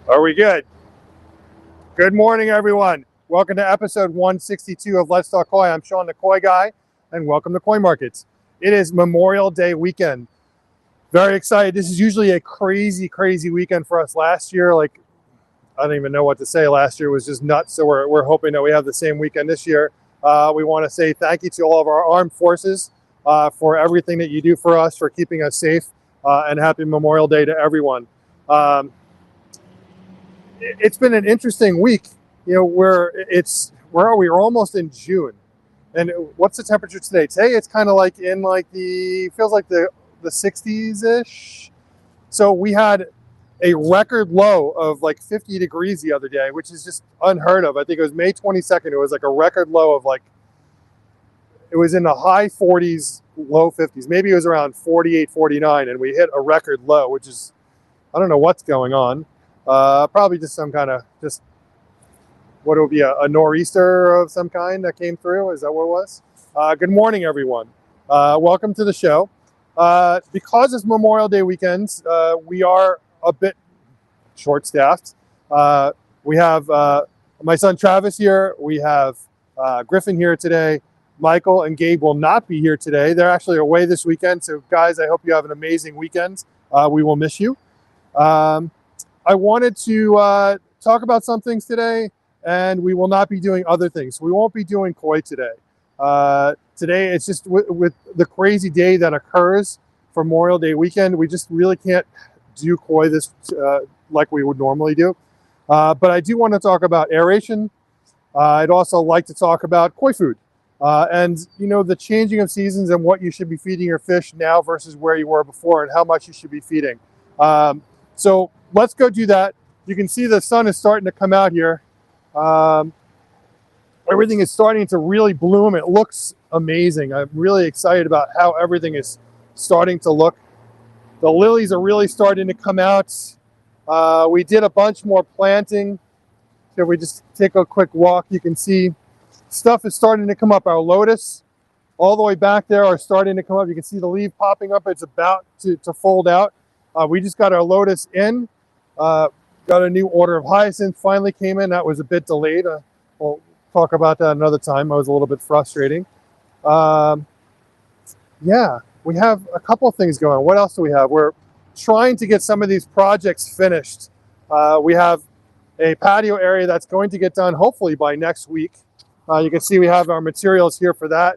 Are we good? Good morning, everyone. Welcome to episode 162 of Let's Talk Koi. I'm Sean, the Koi guy, and welcome to Koi Markets. It is Memorial Day weekend. Very excited. This is usually a crazy weekend for us. Last year, I don't even know what to say. Last year was just nuts. So we're hoping that we have the same weekend this year. We want to say thank you to all of our armed forces for everything that you do for us, for keeping us safe, and happy Memorial Day to everyone. It's been an interesting week. You know, where are we? We're almost in June, and what's the temperature today? Today it's kind of like in feels like the 60s ish. So we had a record low of like 50 degrees the other day, which is just unheard of. I think it was May 22nd. It was like a record low of it was in the high 40s, low 50s. Maybe it was around 48, 49, and we hit a record low, which is, I don't know what's going on. Probably just some kind of what would be a nor'easter of some kind that came through. Is that what it was? Good morning, everyone. Welcome to the show. Because it's Memorial Day weekend, we are a bit short-staffed. We have my son Travis here. We have Griffin here today. Michael and Gabe will not be here today. They're actually away this weekend. So, guys, I hope you have an amazing weekend. We will miss you. I wanted to talk about some things today, and we will not be doing other things. We won't be doing Koi today. Today, it's just with the crazy day that occurs for Memorial Day weekend, we just really can't do Koi this like we would normally do. But I do want to talk about aeration. I'd also like to talk about koi food. And, you know, the changing of seasons and what you should be feeding your fish now versus where you were before and how much you should be feeding. So let's go do that. You can see the sun is starting to come out here. Everything is starting to really bloom. It looks amazing. I'm really excited about how everything is starting to look. The lilies are really starting to come out. We did a bunch more planting. So if we just take a quick walk, you can see stuff is starting to come up. Our lotus all the way back there are starting to come up. You can see the leaf popping up. It's about to fold out. We just got our lotus in. Got a new order of hyacinth finally came in. That was a bit delayed. We'll talk about that another time. It was a little bit frustrating. Yeah, we have a couple of things going on. What else do we have? We're trying to get some of these projects finished. We have a patio area that's going to get done hopefully by next week. You can see we have our materials here for that.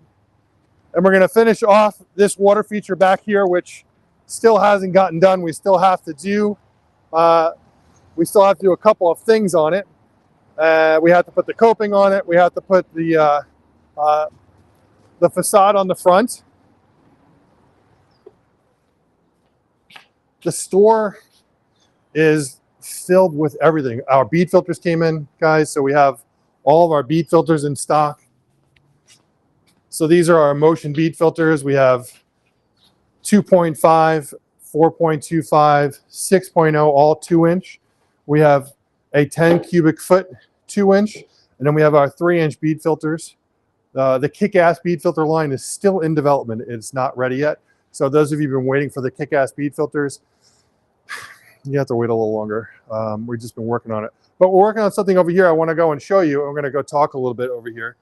And we're going to finish off this water feature back here, which still hasn't gotten done. We still have to do a couple of things on it. We have to put the coping on it. We have to put the facade on the front. The store is filled with everything. Our bead filters came in, guys, so we have all of our bead filters in stock. So these are our motion bead filters. We have 2.5, 4.25, 6.0, all 2-inch. We have a 10 cubic foot 2-inch, and then we have our 3-inch bead filters. The kick-ass bead filter line is still in development. It's not ready yet. So those of you who've been waiting for the kick-ass bead filters, you have to wait a little longer. We've just been working on it. But we're working on something over here I want to go and show you. I'm going to go talk a little bit over here.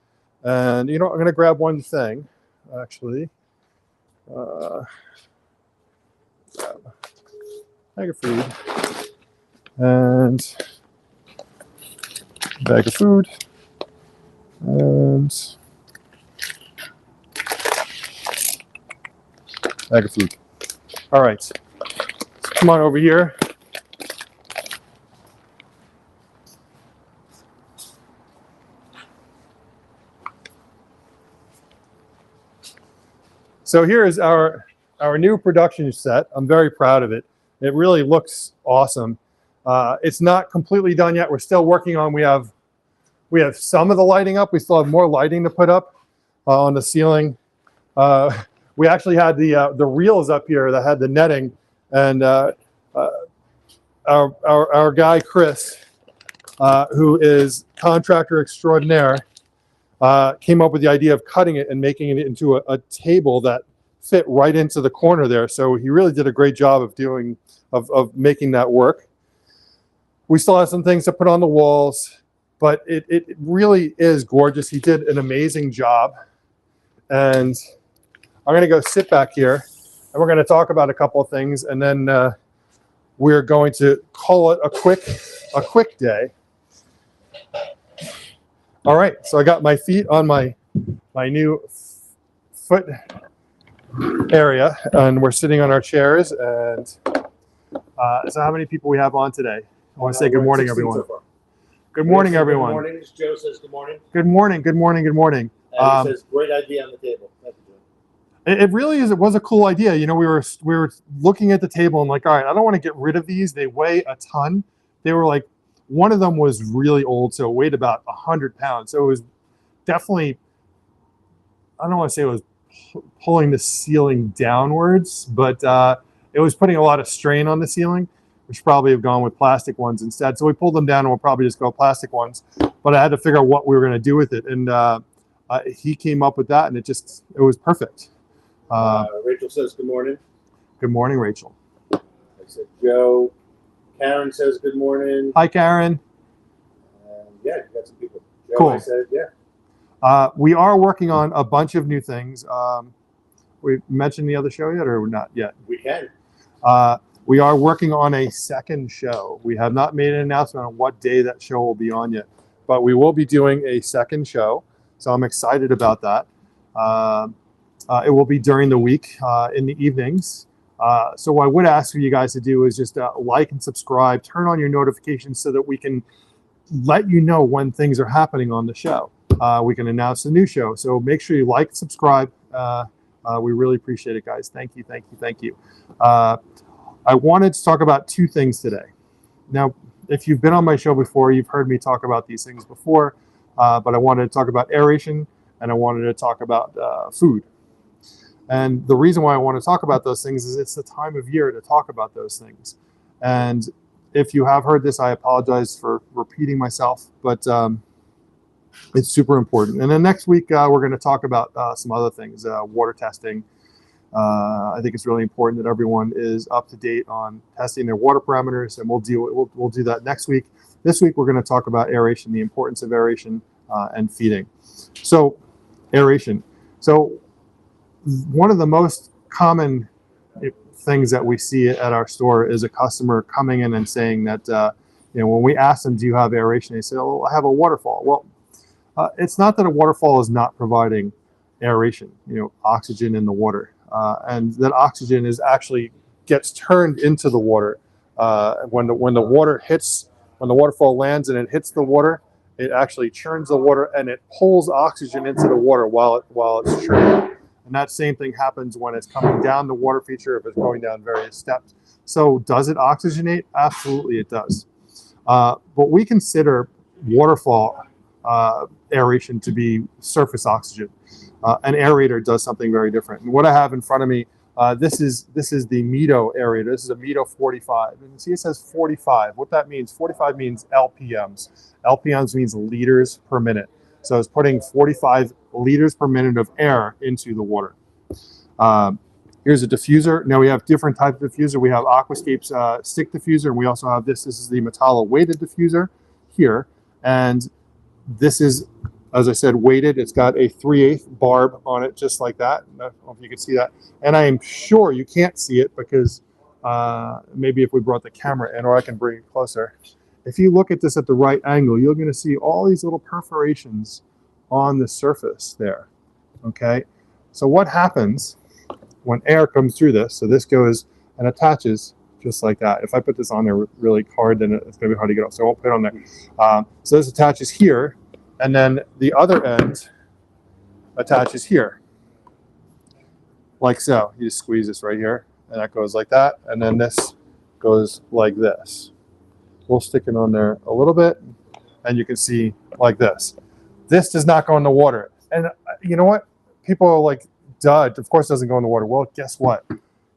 And, you know, I'm going to grab one thing, actually. Grab a bag of food. And bag of food. And bag of food. All right. So come on over here. So here is our new production set. I'm very proud of it. It really looks awesome. It's not completely done yet. We're still working on. We have some of the lighting up. We still have more lighting to put up on the ceiling. We actually had the reels up here that had the netting, and our guy Chris, who is contractor extraordinaire, came up with the idea of cutting it and making it into a table that fit right into the corner there. So he really did a great job of making that work. We still have some things to put on the walls, but it really is gorgeous. He did an amazing job. And I'm going to go sit back here, and we're going to talk about a couple of things, and then we're going to call it a quick day. All right, so I got my feet on my new foot area, and we're sitting on our chairs. And so how many people we have on today? I want to say good morning, everyone. Good morning, everyone. Good morning. Joe says good morning. Good morning. Good morning. Good morning. And he says great idea on the table. Thank you, Joe. It really is. It was a cool idea. You know, we were looking at the table and like, all right, I don't want to get rid of these. They weigh a ton. They were like, one of them was really old, so it weighed about 100 pounds. So it was definitely, I don't want to say it was pulling the ceiling downwards, but it was putting a lot of strain on the ceiling. We should probably have gone with plastic ones instead. So we pulled them down, and we'll probably just go plastic ones. But I had to figure out what we were going to do with it, and he came up with that, and it was perfect. Rachel says good morning. Good morning, Rachel. I said Joe. Karen says good morning. Hi, Karen. Yeah, you got some people. Joe, cool. I said yeah. We are working on a bunch of new things. We mentioned the other show yet, or not yet? We can. We are working on a second show. We have not made an announcement on what day that show will be on yet, but we will be doing a second show. So I'm excited about that. It will be during the week in the evenings. So what I would ask for you guys to do is just like and subscribe, turn on your notifications so that we can let you know when things are happening on the show. We can announce the new show. So make sure you like, subscribe. We really appreciate it, guys. Thank you, thank you, thank you. I wanted to talk about two things today. Now, if you've been on my show before, you've heard me talk about these things before, but I wanted to talk about aeration, and I wanted to talk about food. And the reason why I want to talk about those things is it's the time of year to talk about those things. And if you have heard this, I apologize for repeating myself, but it's super important. And then next week, we're going to talk about some other things, water testing. I think it's really important that everyone is up to date on testing their water parameters, and we'll do that next week. This week, we're going to talk about aeration, the importance of aeration and feeding. So, aeration. So, one of the most common things that we see at our store is a customer coming in and saying that, when we ask them, do you have aeration? They say, oh, I have a waterfall. Well, it's not that a waterfall is not providing aeration, oxygen in the water. And that oxygen is actually gets turned into the water when the waterfall lands and it hits the water. It actually churns the water and it pulls oxygen into the water while it's churning. And that same thing happens when it's coming down the water feature, if it's going down various steps. So does it oxygenate? Absolutely, it does. But we consider waterfall aeration to be surface oxygen. An aerator does something very different. And what I have in front of me, this is the METO aerator. This is a METO 45. And you see it says 45. What that means, 45 means LPMs. LPMs means liters per minute. So it's putting 45 liters per minute of air into the water. Here's a diffuser. Now we have different types of diffuser. We have Aquascape's stick diffuser, and we also have this. This is the Metallo weighted diffuser here. And this is, as I said, weighted. It's got a 3/8 barb on it, just like that. I don't know if you can see that. And I am sure you can't see it because maybe if we brought the camera in, or I can bring it closer. If you look at this at the right angle, you're going to see all these little perforations on the surface there. Okay? So what happens when air comes through this? So this goes and attaches just like that. If I put this on there really hard, then it's going to be hard to get off. So I won't put it on there. So this attaches here. And then the other end attaches here, like so. You just squeeze this right here, and that goes like that. And then this goes like this. We'll stick it on there a little bit, and you can see like this. This does not go in the water. And you know what? People are like, duh, of course it doesn't go in the water. Well, guess what,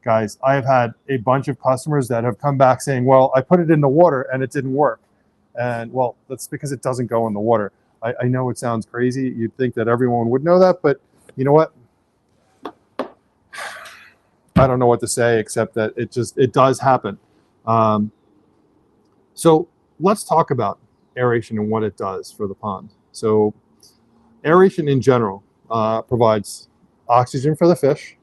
guys? I have had a bunch of customers that have come back saying, well, I put it in the water, and it didn't work. And, well, that's because it doesn't go in the water. I know it sounds crazy. You'd think that everyone would know that, but you know what? I don't know what to say except that it does happen. So let's talk about aeration and what it does for the pond. So aeration in general provides oxygen for the fish.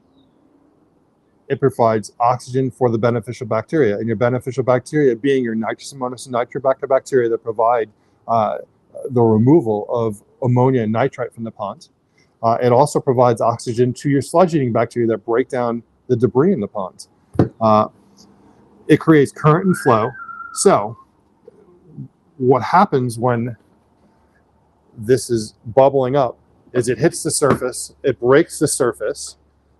It provides oxygen for the beneficial bacteria, and your beneficial bacteria being your nitrous and nitrobacter bacteria that provide the removal of ammonia and nitrite from the pond. It also provides oxygen to your sludge-eating bacteria that break down the debris in the pond. It creates current and flow. So what happens when this is bubbling up is it hits the surface, it breaks the surface,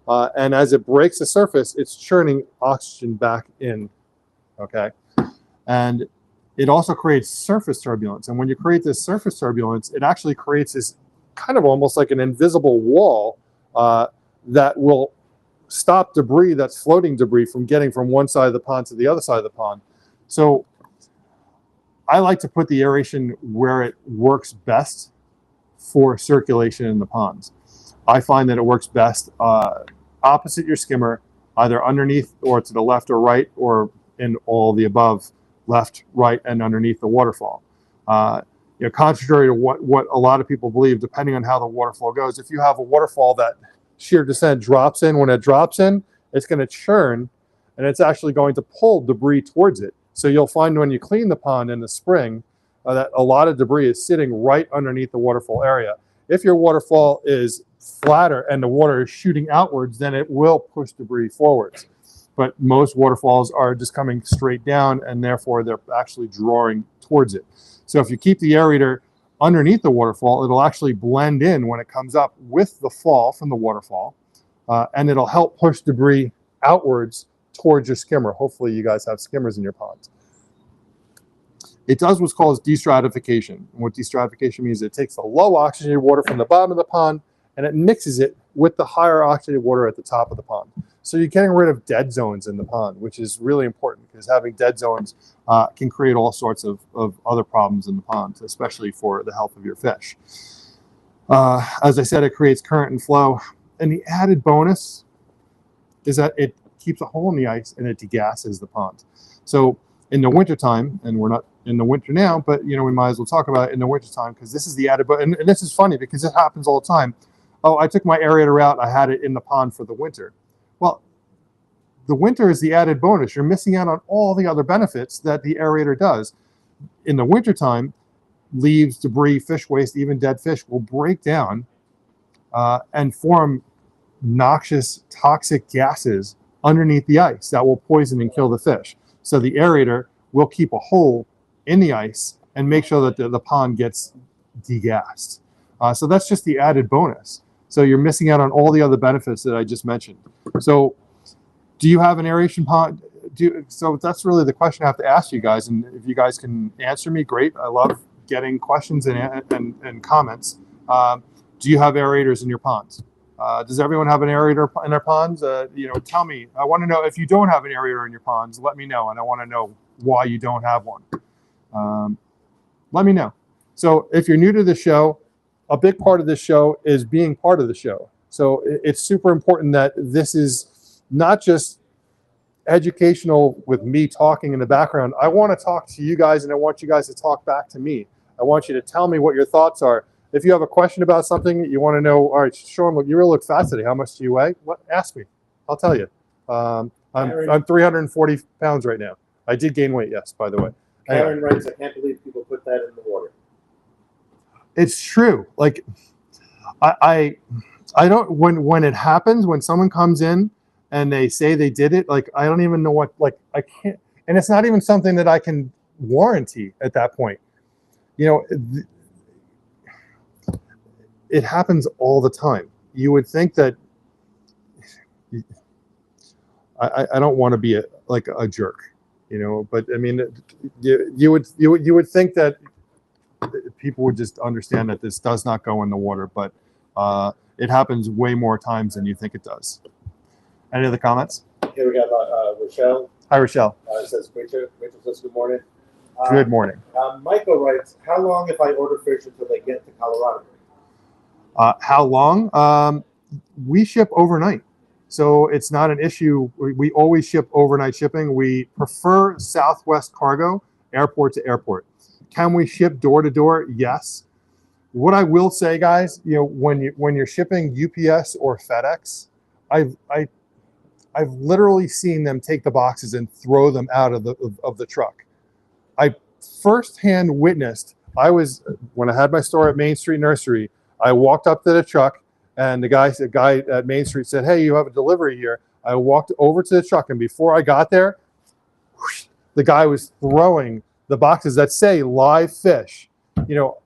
and as it breaks the surface, it's churning oxygen back in, okay? And it also creates surface turbulence. And when you create this surface turbulence, it actually creates this kind of almost like an invisible wall that will stop debris that's floating debris from getting from one side of the pond to the other side of the pond. So I like to put the aeration where it works best for circulation in the ponds. I find that it works best opposite your skimmer, either underneath or to the left or right, or in all the above, left, right, and underneath the waterfall. Contrary to what a lot of people believe, depending on how the waterfall goes, if you have a waterfall that shear descent drops in, when it drops in, it's going to churn, and it's actually going to pull debris towards it. So you'll find when you clean the pond in the spring that a lot of debris is sitting right underneath the waterfall area. If your waterfall is flatter and the water is shooting outwards, then it will push debris forwards. But most waterfalls are just coming straight down, and therefore they're actually drawing towards it. So if you keep the aerator underneath the waterfall, it'll actually blend in when it comes up with the fall from the waterfall, and it'll help push debris outwards towards your skimmer. Hopefully you guys have skimmers in your ponds. It does what's called destratification. And what destratification means, it takes the low oxygenated water from the bottom of the pond and it mixes it with the higher oxygenated water at the top of the pond. So you're getting rid of dead zones in the pond, which is really important because having dead zones can create all sorts of other problems in the pond, especially for the health of your fish. As I said, it creates current and flow. And the added bonus is that it keeps a hole in the ice and it degasses the pond. So in the wintertime, and we're not in the winter now, but we might as well talk about it in the wintertime because this is the added bonus. And this is funny because it happens all the time. Oh, I took my aerator out, I had it in the pond for the winter. Well, the winter is the added bonus. You're missing out on all the other benefits that the aerator does. In the wintertime, leaves, debris, fish waste, even dead fish will break down and form noxious, toxic gases underneath the ice that will poison and kill the fish. So the aerator will keep a hole in the ice and make sure that the pond gets degassed. So that's just the added bonus. So you're missing out on all the other benefits that I just mentioned. So do you have an aeration pond? So that's really the question I have to ask you guys. And if you guys can answer me, great. I love getting questions and comments. Do you have aerators in your ponds? Does everyone have an aerator in their ponds? Tell me. I want to know if you don't have an aerator in your ponds. Let me know, and I want to know why you don't have one. Let me know. So if you're new to the show, a big part of this show is being part of the show. So it's super important that this is not just educational with me talking in the background. I want to talk to you guys, and I want you guys to talk back to me. I want you to tell me what your thoughts are. If you have a question about something, you want to know, all right, Sean, you really look fat today. How much do you weigh? What? Ask me. I'll tell you. I'm 340 pounds right now. I did gain weight, yes, by the way. Karen writes, I can't believe people put that in the water. It's true. Like, I don't, when it happens, when someone comes in and they say they did it, like, I don't even know what, like, I can't, and it's not even something that I can warranty at that point. It happens all the time. You would think that, I don't want to be a jerk, but I mean, you would think that people would just understand that this does not go in the water, but it happens way more times than you think it does. Any other comments? Here we got Rochelle. Hi, Rochelle. It says, Rachel says good morning. Good morning. Michael writes, how long if I order fish until they get to Colorado? How long? We ship overnight. So it's not an issue. We always ship overnight shipping. We prefer Southwest cargo airport to airport. Can we ship door to door? Yes. What I will say, guys, when you're shipping UPS or FedEx, I've literally seen them take the boxes and throw them out of the truck. I firsthand witnessed. When I had my store at Main Street Nursery, I walked up to the truck, and the guy at Main Street said, "Hey, you have a delivery here." I walked over to the truck, and before I got there, whoosh, the guy was throwing the boxes that say live fish,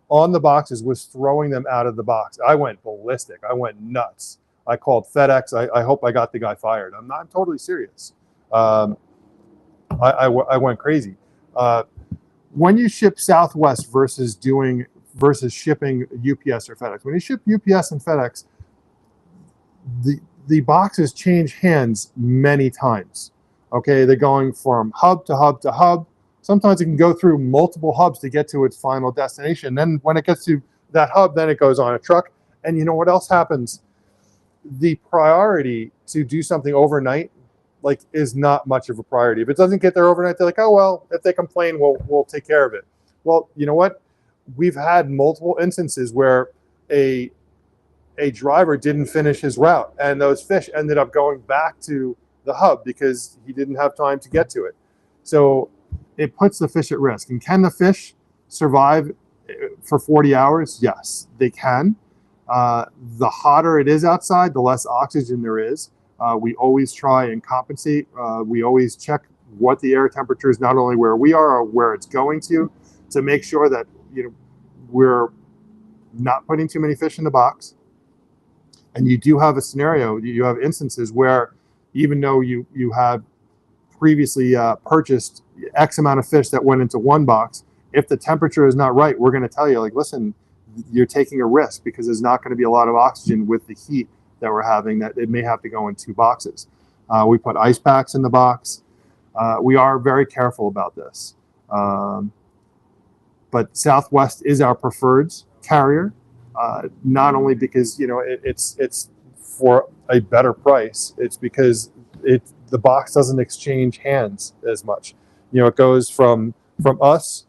on the boxes, was throwing them out of the box. I went ballistic. I went nuts. I called FedEx. I hope I got the guy fired. I'm totally serious. I went crazy. When you ship Southwest versus shipping UPS or FedEx, when you ship UPS and FedEx, the boxes change hands many times. Okay, they're going from hub to hub to hub. Sometimes it can go through multiple hubs to get to its final destination. Then when it gets to that hub, then it goes on a truck. And you know what else happens? The priority to do something overnight is not much of a priority. If it doesn't get there overnight, they're like, oh, well, if they complain, we'll take care of it. Well, you know what? We've had multiple instances where a driver didn't finish his route, and those fish ended up going back to the hub because he didn't have time to get to it. So it puts the fish at risk. And can the fish survive for 40 hours? Yes, they can. The hotter it is outside, the less oxygen there is. We always try and compensate. We always check what the air temperature is, not only where we are or where it's going to make sure that we're not putting too many fish in the box. And you do have a scenario, you have instances where even though you have previously purchased X amount of fish that went into one box, if the temperature is not right, we're going to tell you, listen, you're taking a risk because there's not going to be a lot of oxygen with the heat that we're having, that it may have to go in two boxes. We put ice packs in the box. We are very careful about this. But Southwest is our preferred carrier, not only because it's for a better price. It's because the box doesn't exchange hands as much. It goes from us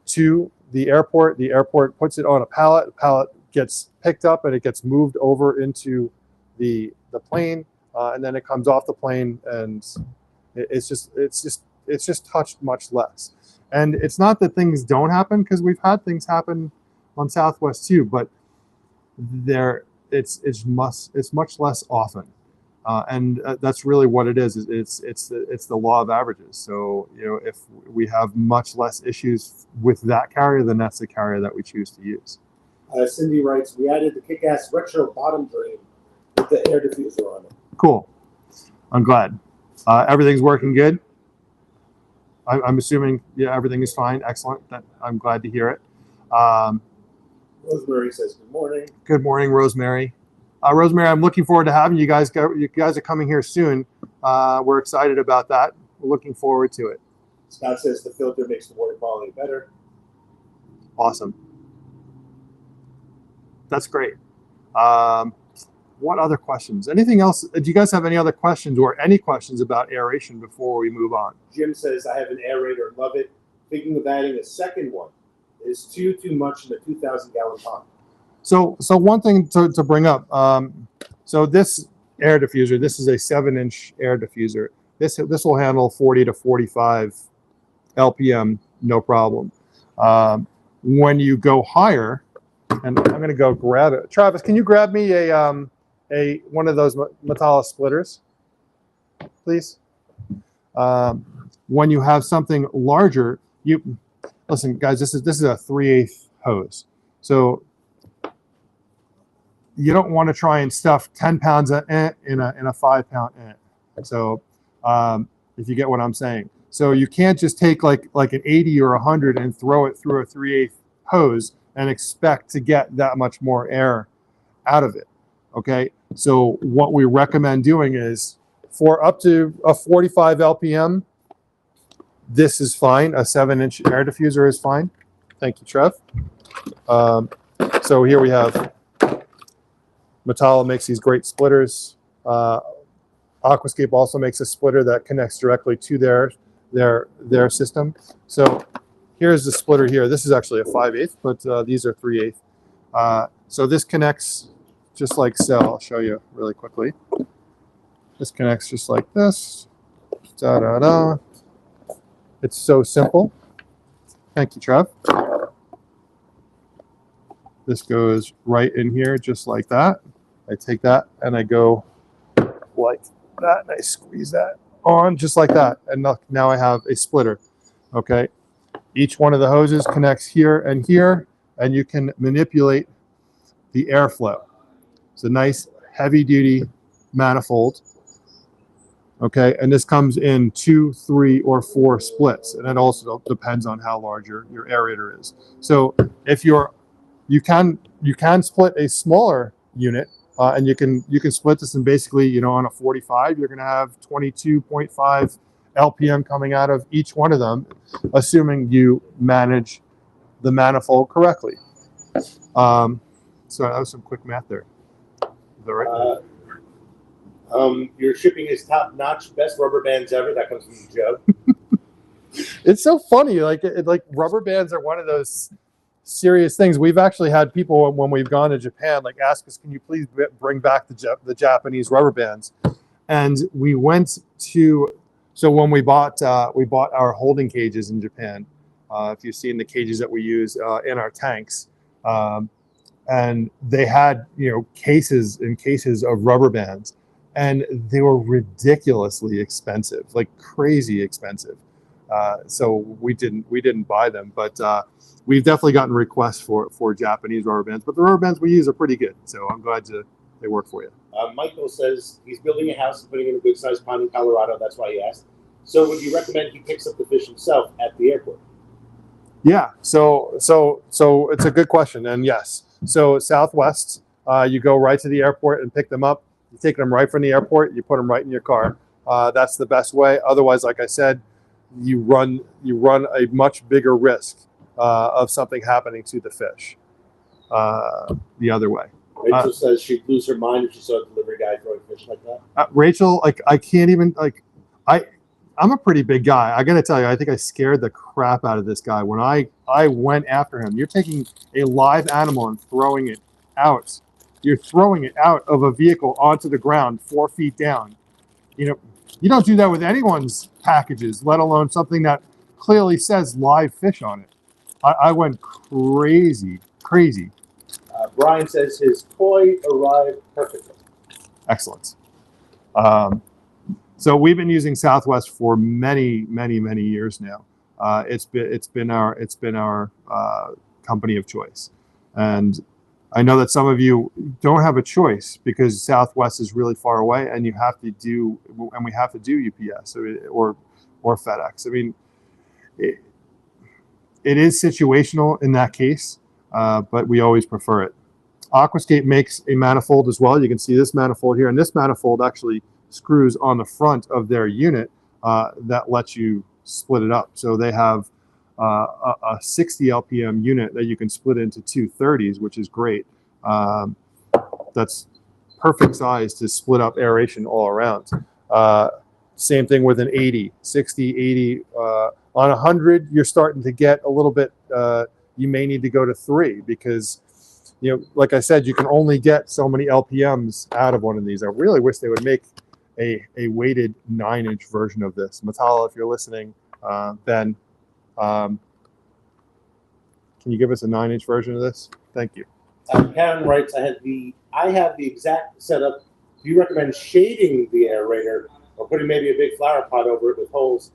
to the airport. The airport puts it on a pallet. The pallet gets picked up and it gets moved over into the plane, and then it comes off the plane, and it's just touched much less. And it's not that things don't happen, because we've had things happen on Southwest too, but it's much less often, and that's really what it is. It's the law of averages. So if we have much less issues with that carrier, then that's the carrier that we choose to use. Cindy writes, we added the kick-ass retro bottom drain with the air diffuser on it. Cool. I'm glad. Everything's working good. I'm assuming, everything is fine. Excellent. I'm glad to hear it. Rosemary says, good morning. Good morning, Rosemary. Rosemary, I'm looking forward to having you guys. You guys are coming here soon. We're excited about that. We're looking forward to it. Scott says the filter makes the water quality better. Awesome. That's great. What other questions? Anything else? Do you guys have any other questions or any questions about aeration before we move on? Jim says, I have an aerator, love it. Thinking of adding a second one. Is too much in a 2,000-gallon pond. So one thing to bring up. So this air diffuser, this is a 7-inch air diffuser. This will handle 40 to 45 LPM, no problem. When you go higher, and I'm going to go grab it. Travis, can you grab me one of those Metallo splitters, please? When you have something larger, listen, guys. This is a 3/8 hose, so you don't want to try and stuff 10 pounds in a 5-pound ant. So if you get what I'm saying, so you can't just take like an 80 or 100 and throw it through a 3/8 hose and expect to get that much more air out of it. Okay, so what we recommend doing is for up to a 45 LPM, this is fine. A 7-inch air diffuser is fine. Thank you, Trev. So here we have Metallo makes these great splitters. Aquascape also makes a splitter that connects directly to their system. So here's the splitter here. This is actually a 5/8, but these are 3/8. So this connects just like so. I'll show you really quickly. This connects just like this. Da da da. It's so simple. Thank you, Trev. This goes right in here just like that. I take that and I go like that, and I squeeze that on just like that. And now I have a splitter. Okay. Each one of the hoses connects here, and you can manipulate the airflow. It's a nice heavy duty manifold. Okay, and this comes in 2, 3, or 4 splits, and it also depends on how large your aerator is. So if you can split a smaller unit, and you can split this, and basically, on a 45, you're going to have 22.5 LPM coming out of each one of them, assuming you manage the manifold correctly. So that was some quick math there. Is that right? Your shipping is top notch, best rubber bands ever. That comes from Joe. It's so funny. Like rubber bands are one of those serious things. We've actually had people when we've gone to Japan ask us, "Can you please bring back the Japanese rubber bands?" And we went to. So when we bought our holding cages in Japan, if you've seen the cages that we use in our tanks, and they had cases and cases of rubber bands. And they were ridiculously expensive, like crazy expensive. So we didn't buy them, but we've definitely gotten requests for Japanese rubber bands. But the rubber bands we use are pretty good, so I'm glad they work for you. Michael says he's building a house and putting in a good sized pond in Colorado. That's why he asked. So would you recommend he picks up the fish himself at the airport? Yeah. So it's a good question, and yes. So Southwest, you go right to the airport and pick them up. You take them right from the airport. You put them right in your car. That's the best way. Otherwise, like I said, you run a much bigger risk of something happening to the fish. The other way. Rachel says she'd lose her mind if she saw a delivery guy throwing fish like that. Rachel, I can't even I'm a pretty big guy. I got to tell you, I think I scared the crap out of this guy when I went after him. You're taking a live animal and throwing it out. You're throwing it out of a vehicle onto the ground 4 feet down. You don't do that with anyone's packages, let alone something that clearly says live fish on it. I went crazy. Brian says his koi arrived perfectly. Excellent. So we've been using Southwest for many years now. It's been our company of choice, and I know that some of you don't have a choice because Southwest is really far away, and we have to do UPS or FedEx. I mean, it is situational in that case, but we always prefer it. Aquascape makes a manifold as well. You can see this manifold here, and this manifold actually screws on the front of their unit that lets you split it up. So they have a 60 LPM unit that you can split into 2 30s, which is great. That's perfect size to split up aeration all around. Same thing with an 80, 60, 80. On 100, you're starting to get a little bit, you may need to go to 3 because, like I said, you can only get so many LPMs out of one of these. I really wish they would make a weighted 9-inch version of this. Matala, if you're listening, Ben, can you give us a 9-inch version of this? Thank you. Karen writes, I have the exact setup. Do you recommend shading the aerator or putting maybe a big flower pot over it with holes,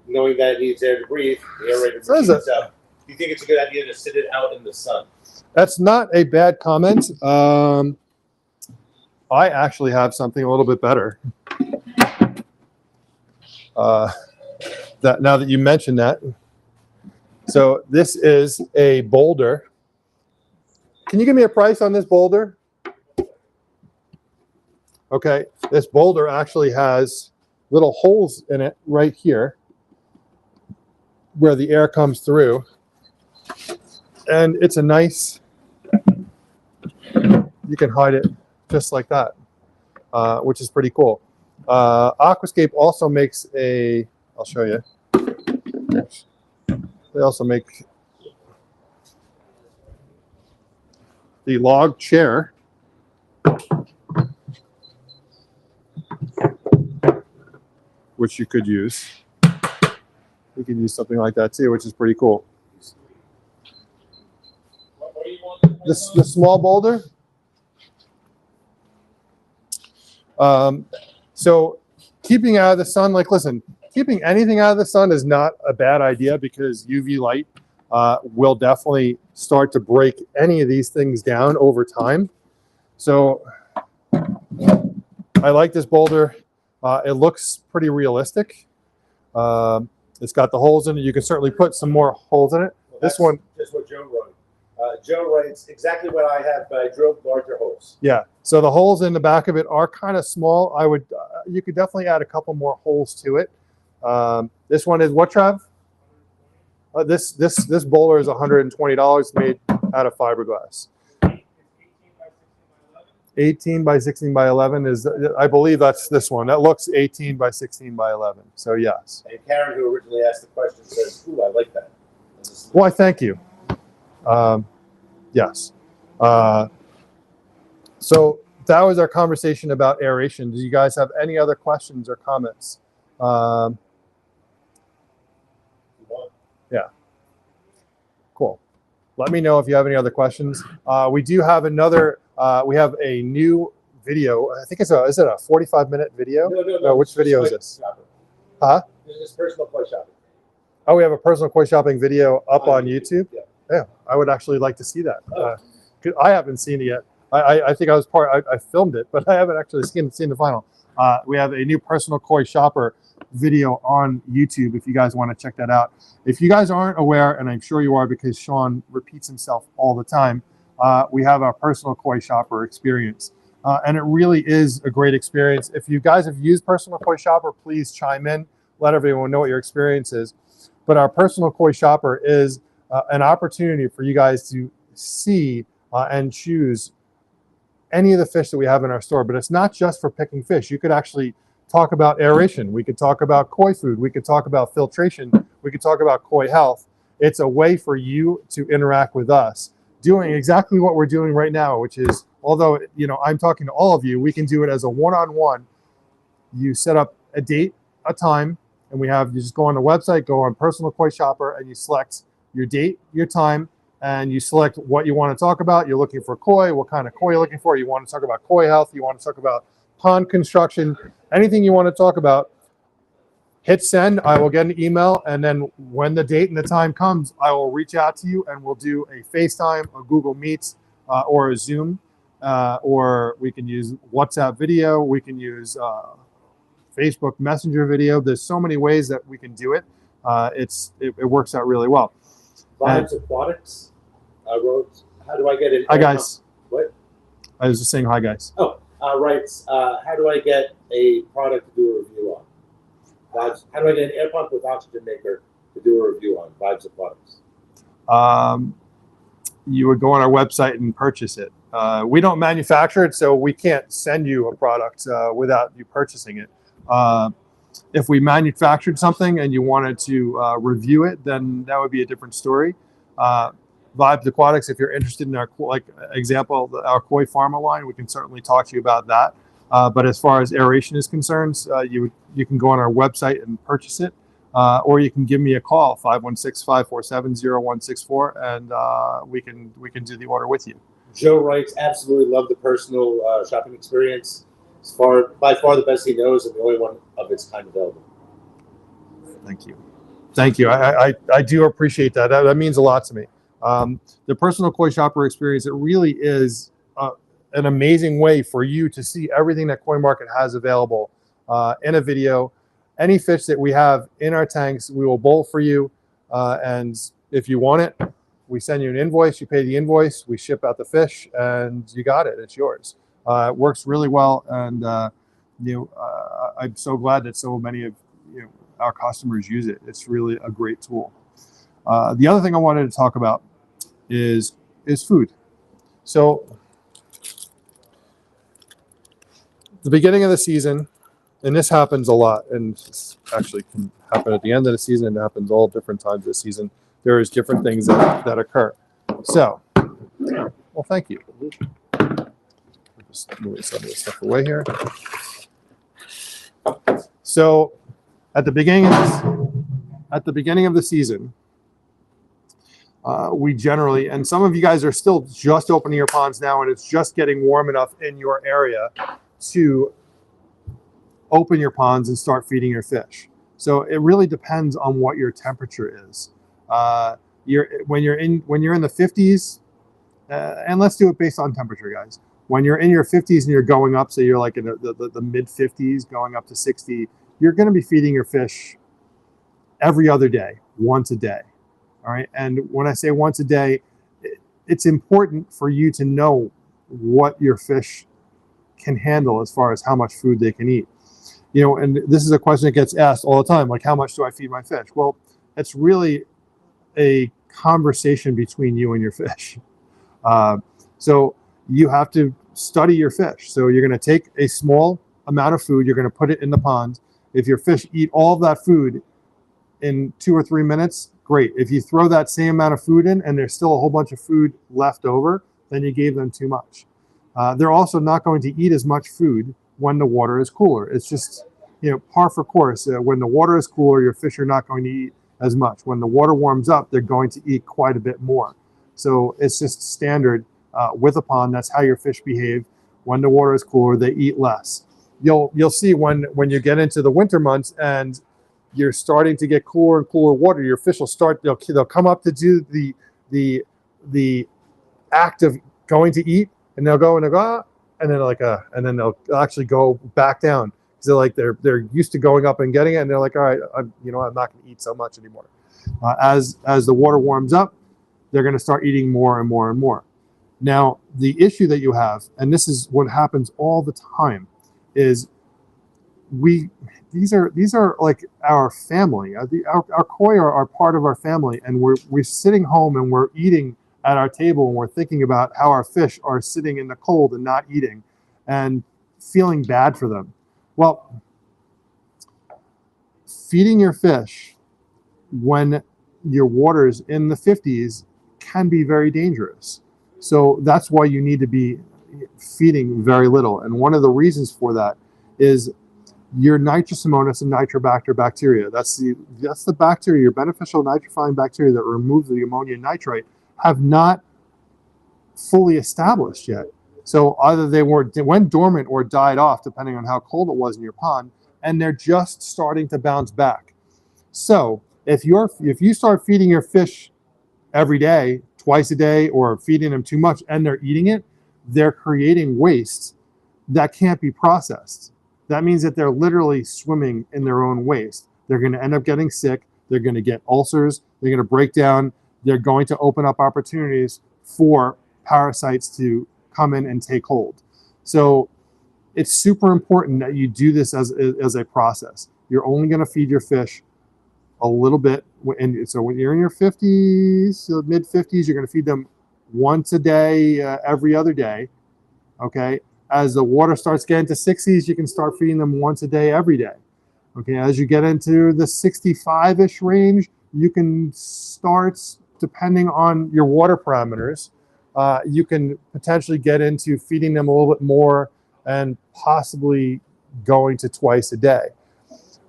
knowing that it needs air to breathe? The aerator breathes up. Do you think it's a good idea to sit it out in the sun? That's not a bad comment. I actually have something a little bit better. That now that you mention that. So this is a boulder. Can you give me a price on this boulder? Okay, this boulder actually has little holes in it right here where the air comes through. And it's a nice, you can hide it just like that, which is pretty cool. Aquascape also makes a, I'll show you. They also make the log chair, which you could use. We could use something like that too, which is pretty cool. The small boulder. So keeping out of the sun, like, listen, keeping anything out of the sun is not a bad idea because UV light will definitely start to break any of these things down over time. So I like this boulder. It looks pretty realistic. It's got the holes in it. You can certainly put some more holes in it. Well, this one, just what Joe wrote. Joe writes exactly what I have, but I drove larger holes. Yeah. So the holes in the back of it are kind of small. I would, you could definitely add a couple more holes to it. This one is what, Trav? This boulder is $120, made out of fiberglass. 18 by 16 by 11 is, I believe that's this one. That looks 18 by 16 by 11. So yes. And Karen, who originally asked the question, says, "Ooh, I like that." Why, thank you. Yes. So that was our conversation about aeration. Do you guys have any other questions or comments? Yeah. Cool. Let me know if you have any other questions. We do have another, we have a new video. I think it's is it a 45-minute video? No, which video is this? Shopping. Huh? This is personal koi shopping. Oh, we have a personal koi shopping video up on YouTube? Yeah. Yeah, I would actually like to see that. I haven't seen it yet. I think I was I filmed it, but I haven't actually seen the final. We have a new personal koi shopper video on YouTube if you guys want to check that out. If you guys aren't aware, and I'm sure you are because Sean repeats himself all the time, we have our personal koi shopper experience. And it really is a great experience. If you guys have used personal koi shopper, please chime in, let everyone know what your experience is. But our personal koi shopper is an opportunity for you guys to see and choose any of the fish that we have in our store. But it's not just for picking fish. You could actually talk about aeration. We could talk about koi food. We could talk about filtration. We could talk about koi health. It's a way for you to interact with us, doing exactly what we're doing right now, which is, although, you know, I'm talking to all of you, we can do it as a one-on-one. You set up a date, a time, and you just go on the website, go on Personal Koi Shopper, and you select your date, your time, and you select what you want to talk about. You're looking for koi, what kind of koi you're looking for. You want to talk about koi health. You want to talk about pond construction, anything you want to talk about. Hit send. I will get an email, and then when the date and the time comes, I will reach out to you, and we'll do a FaceTime, a Google Meets, or a Zoom, or we can use WhatsApp video. We can use Facebook Messenger video. There's so many ways that we can do it. It works out really well. Vibes Aquatics wrote, how do I get it? Hi, guys. What? I was just saying hi, guys. Oh, writes, how do I get a product to do a review on? Vibes, how do I get an air pump with oxygen maker to do a review on? Vibes Aquatics. You would go on our website and purchase it. We don't manufacture it, so we can't send you a product without you purchasing it. If we manufactured something and you wanted to review it, then that would be a different story. Vibes Aquatics, if you're interested in our, like example, our koi pharma line, we can certainly talk to you about that. But as far as aeration is concerned, you can go on our website and purchase it, or you can give me a call, 516-547-0164, and we can do the order with you. Joe writes, absolutely love the personal shopping experience. It's by far the best he knows and the only one of its kind available. Thank you. Thank you. I do appreciate that. That means a lot to me. The personal koi shopper experience, it really is an amazing way for you to see everything that Koi Market has available in a video. Any fish that we have in our tanks, we will bowl for you. And if you want it, we send you an invoice, you pay the invoice, we ship out the fish, and you got it. It's yours. It works really well, and I'm so glad that so many of our customers use it. It's really a great tool. The other thing I wanted to talk about is food. So the beginning of the season, and this happens a lot, and this actually can happen at the end of the season, it happens all different times of the season. there's different things that occur. So, well, thank you. Just moving some of this stuff away here. So, at the beginning of the season, we generally, and some of you guys are still just opening your ponds now, and it's just getting warm enough in your area to open your ponds and start feeding your fish. So it really depends on what your temperature is. When you're in the 50s, and let's do it based on temperature, guys. When you're in your 50s and you're going up, so you're like in the mid 50s, going up to 60, you're going to be feeding your fish every other day, once a day. All right. And when I say once a day, it's important for you to know what your fish can handle as far as how much food they can eat. You know, and this is a question that gets asked all the time, like, how much do I feed my fish? Well, it's really a conversation between you and your fish. So you have to study your fish. So you're going to take a small amount of food, you're going to put it in the pond. If your fish eat all of that food in 2 or 3 minutes, great. If you throw that same amount of food in and there's still a whole bunch of food left over, then you gave them too much. They're also not going to eat as much food when the water is cooler. It's just, you know, par for course. When the water is cooler, your fish are not going to eat as much. When the water warms up, they're going to eat quite a bit more. So it's just standard with a pond. That's how your fish behave. When the water is cooler, they eat less. You'll see when you get into the winter months and you're starting to get cooler and cooler water, your fish will start. They'll come up to do the act of going to eat, and they'll go, and then they'll actually go back down because they're used to going up and getting it, and they're like, all right, I'm not going to eat so much anymore. As the water warms up, they're going to start eating more and more and more. Now, the issue that you have, and this is what happens all the time, is these are like our family. Our koi are part of our family, and we're sitting home and we're eating at our table and we're thinking about how our fish are sitting in the cold and not eating and feeling bad for them. Well, feeding your fish when your water's in the 50s can be very dangerous. So that's why you need to be feeding very little. And one of the reasons for that is your Nitrosomonas and Nitrobacter bacteria. That's the bacteria, your beneficial nitrifying bacteria that remove the ammonium nitrite, have not fully established yet. So either they went dormant or died off, depending on how cold it was in your pond, and they're just starting to bounce back. So if you start feeding your fish every day, twice a day, or feeding them too much and they're eating it, they're creating waste that can't be processed. That means that they're literally swimming in their own waste. They're going to end up getting sick. They're going to get ulcers. They're going to break down. They're going to open up opportunities for parasites to come in and take hold. So it's super important that you do this as a process. You're only going to feed your fish a little bit. And so when you're in your 50s, so mid 50s, you're going to feed them once a day, every other day. Okay. As the water starts getting to 60s, you can start feeding them once a day, every day. Okay. As you get into the 65-ish range, you can start, depending on your water parameters, you can potentially get into feeding them a little bit more and possibly going to twice a day.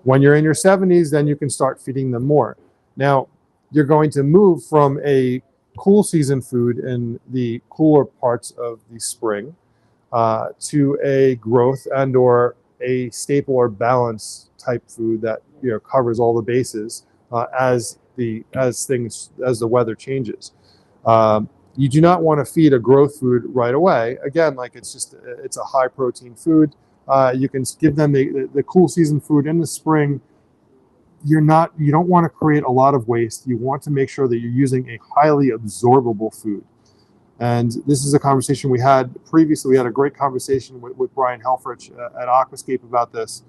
When you're in your 70s, then you can start feeding them more. Now, you're going to move from a cool season food in the cooler parts of the spring to a growth and or a staple or balance type food that covers all the bases as the weather changes. You do not want to feed a growth food right away. Again, it's a high protein food. You can give them the cool season food in the spring. You don't want to create a lot of waste. You want to make sure that you're using a highly absorbable food. And this is a conversation we had previously. We had a great conversation with Brian Helfrich at Aquascape about this.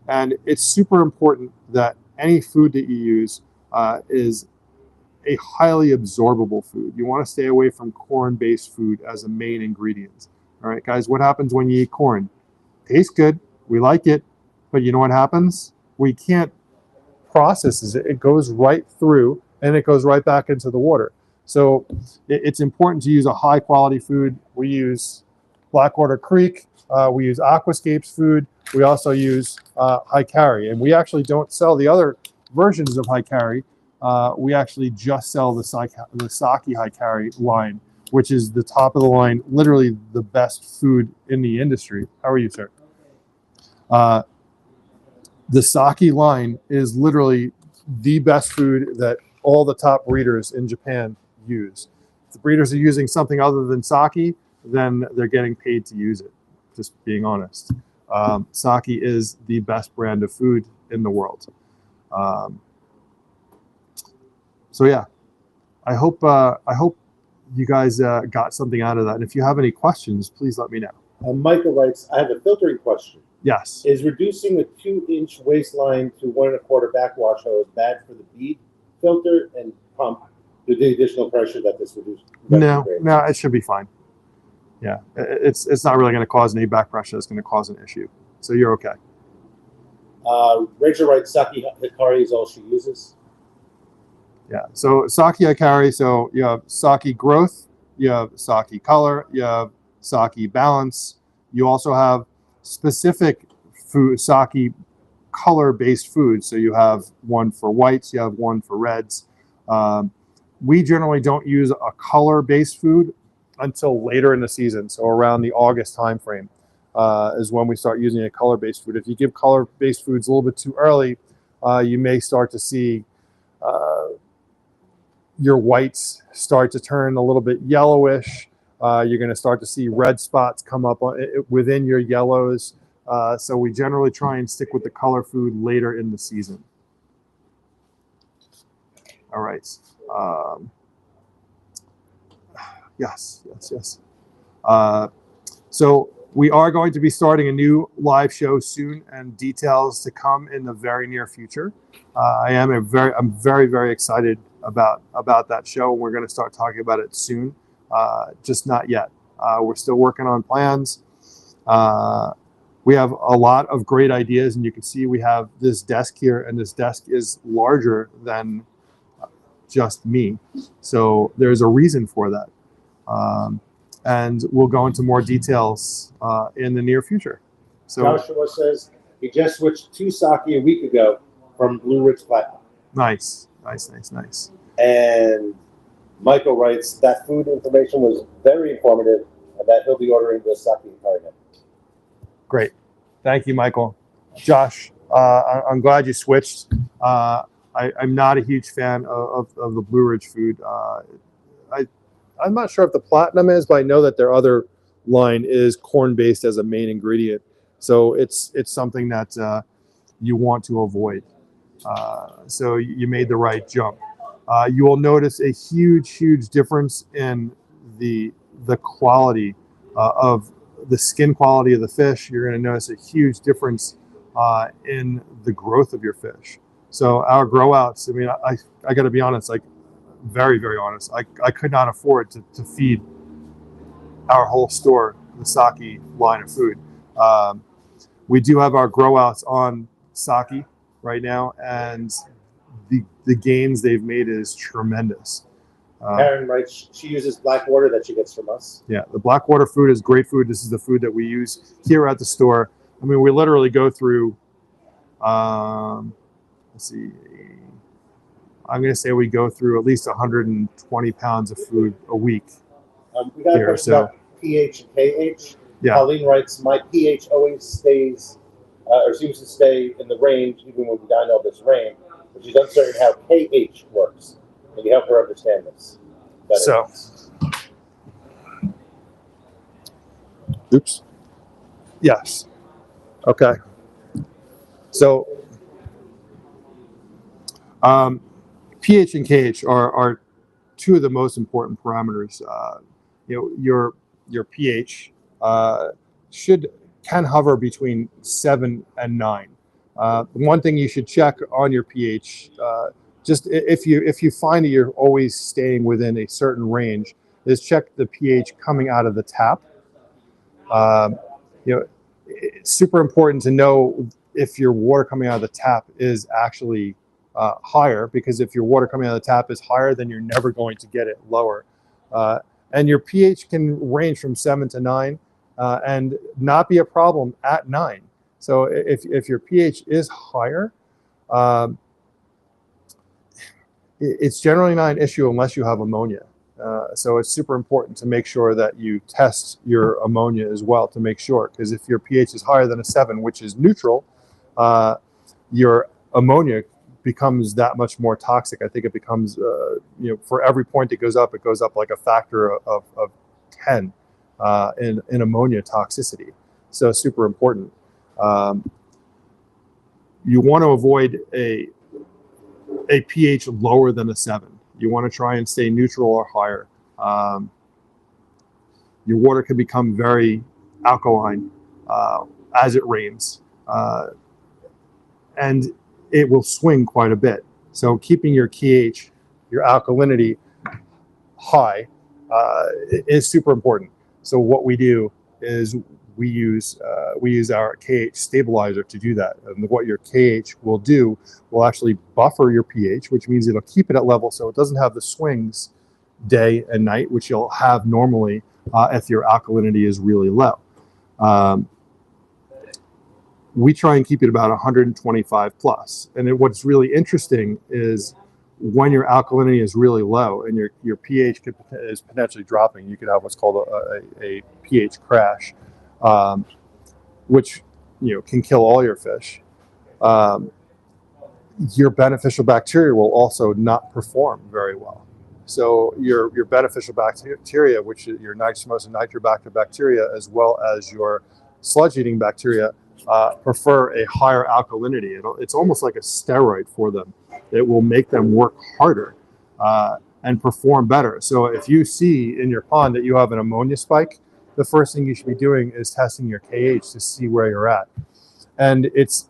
And it's super important that any food that you use is a highly absorbable food. You want to stay away from corn-based food as a main ingredient. All right, guys, what happens when you eat corn? Tastes good. We like it. But you know what happens? We can't process it. It goes right through and it goes right back into the water. So it's important to use a high quality food. We use Blackwater Creek. We use Aquascapes food. We also use High Carry, and we actually don't sell the other versions of High Carry. We actually just sell the Saki High Carry line, which is the top of the line, literally the best food in the industry. How are you, sir? The Saki line is literally the best food that all the top breeders in Japan use. If the breeders are using something other than Saki, then they're getting paid to use it, just being honest. Saki is the best brand of food in the world. So yeah, I hope you guys got something out of that. And if you have any questions, please let me know. Michael writes, I have a filtering question. Yes. Is reducing the 2-inch waistline to 1 1/4 backwash hose bad for the bead filter and pump with the additional pressure that this reduces? No, it should be fine. Yeah, it's not really going to cause any back pressure. It's going to cause an issue. So you're okay. Rachel writes, Saki Hikari is all she uses. Yeah, so Saki Hikari, so you have Saki Growth, you have Saki Color, you have Saki Balance. You also have specific food, Saki color-based foods. So you have one for whites, you have one for reds. We generally don't use a color-based food until later in the season. So around the August timeframe is when we start using a color-based food. If you give color-based foods a little bit too early, you may start to see your whites start to turn a little bit yellowish. You're going to start to see red spots come up within your yellows. So we generally try and stick with the color food later in the season. All right. Yes. So we are going to be starting a new live show soon, and details to come in the very near future. I'm very, very excited about that show. We're going to start talking about it soon. Just not yet. We're still working on plans. We have a lot of great ideas, and you can see we have this desk here, and this desk is larger than just me. So there's a reason for that. And we'll go into more details in the near future. So Joshua says he just switched to Saki a week ago from Blue Ridge Platinum. Nice. And Michael writes that food information was very informative, and that he'll be ordering the Saki Hikari. Great. Thank you, Michael. Josh, I'm glad you switched. I'm not a huge fan of the Blue Ridge food. I'm not sure if the Platinum is, but I know that their other line is corn-based as a main ingredient. So it's something that you want to avoid. So you made the right jump. You will notice a huge difference in the quality of the skin quality of the fish. You're going to notice a huge difference in the growth of your fish. So our grow outs, I mean, I got to be honest, like very honest, I could not afford to feed our whole store the Saki line of food. We do have our grow outs on Saki right now, and the gains they've made is tremendous. Karen writes she uses Blackwater that she gets from us. Yeah, the Blackwater food is great food. This is the food that we use here at the store. I mean, we literally go through, let's see, I'm going to say we go through at least 120 pounds of food a week. We got a question about pH and KH. Yeah. Pauline writes, my pH always stays, or seems to stay in the range, even when we dine all this rain, but she's uncertain how KH works. Can you help her understand this better? So, oops. Yes. Okay. So, pH and KH are two of the most important parameters. Your pH can hover between 7 and 9. One thing you should check on your pH, just if you find that you're always staying within a certain range, is check the pH coming out of the tap. It's super important to know if your water coming out of the tap is actually higher, because if your water coming out of the tap is higher, then you're never going to get it lower. And your pH can range from 7 to 9 and not be a problem at 9. So if your pH is higher, it's generally not an issue unless you have ammonia. So it's super important to make sure that you test your ammonia as well to make sure, because if your pH is higher than a 7, which is neutral, your ammonia becomes that much more toxic. I think it becomes, for every point it goes up like a factor of 10 in ammonia toxicity. So super important. You want to avoid a pH lower than a 7. You want to try and stay neutral or higher. Your water can become very alkaline as it rains. And it will swing quite a bit. So keeping your pH, your alkalinity high is super important. So what we do is we use our KH stabilizer to do that. And what your KH will do will actually buffer your pH, which means it'll keep it at level so it doesn't have the swings day and night, which you'll have normally if your alkalinity is really low. We try and keep it about 125 plus. And what's really interesting is when your alkalinity is really low and your pH is potentially dropping, you could have what's called a pH crash, which can kill all your fish. Your beneficial bacteria will also not perform very well. So your beneficial bacteria, which is your nitrosamous and nitrobacter bacteria, as well as your sludge-eating bacteria, prefer a higher alkalinity. It's almost like a steroid for them. It will make them work harder and perform better. So if you see in your pond that you have an ammonia spike, the first thing you should be doing is testing your KH to see where you're at. And it's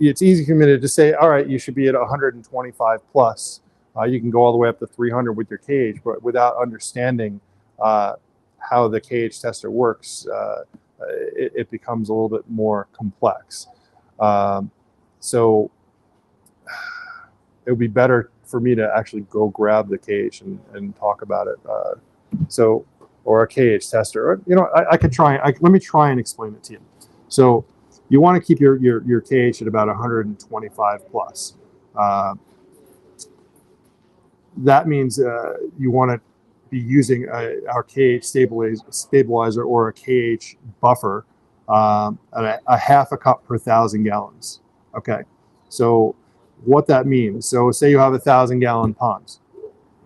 easy for me to just say, all right, you should be at 125 plus. You can go all the way up to 300 with your KH, but without understanding how the KH tester works, it becomes a little bit more complex. So it would be better for me to actually go grab the KH and talk about it. Or a KH tester. Or, I could try. Let me try and explain it to you. So you want to keep your KH at about 125 plus. That means you want to be using our KH stabilizer or a KH buffer at a half a cup per 1,000 gallons. Okay, so what that means, so say you have 1,000-gallon ponds.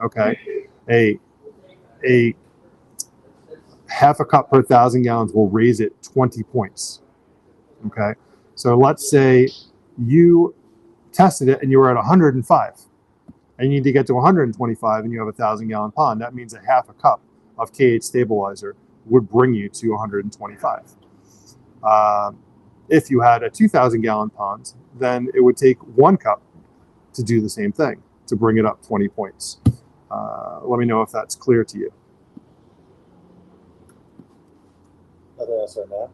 Okay, a half a cup per 1,000 gallons will raise it 20 points. Okay, so let's say you tested it and you were at 105. And you need to get to 125 and you have 1,000-gallon pond. That means a half a cup of KH stabilizer would bring you to 125. If you had a 2,000-gallon pond, then it would take 1 cup to do the same thing, to bring it up 20 points. Let me know if that's clear to you. Nothing else right now.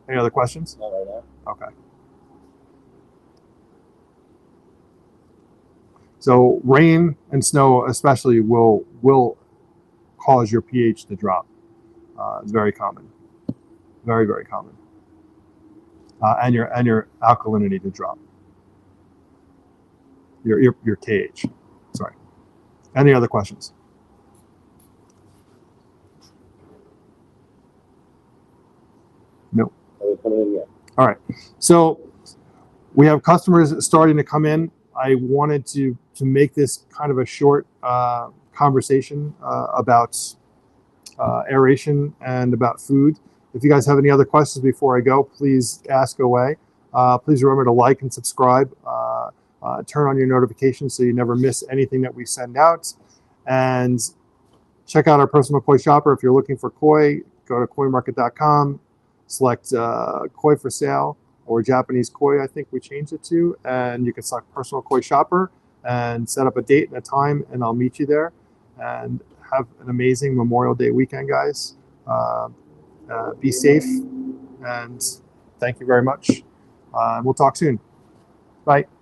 Any other questions? Not right now. Okay. So rain and snow especially will cause your pH to drop. It's very common, very, very common. And your alkalinity to drop. Your KH. Sorry. Any other questions? No. Are they coming in yet? All right. So we have customers starting to come in. I wanted to make this kind of a short conversation about aeration and about food. If you guys have any other questions before I go, please ask away. Please remember to like and subscribe. Turn on your notifications so you never miss anything that we send out. And check out our personal koi shopper. If you're looking for koi, go to koimarket.com, select koi for sale, or Japanese koi, I think we changed it to, and you can select personal koi shopper and set up a date and a time, and I'll meet you there. And have an amazing Memorial Day weekend, guys. Be safe, and thank you very much. We'll talk soon. Bye.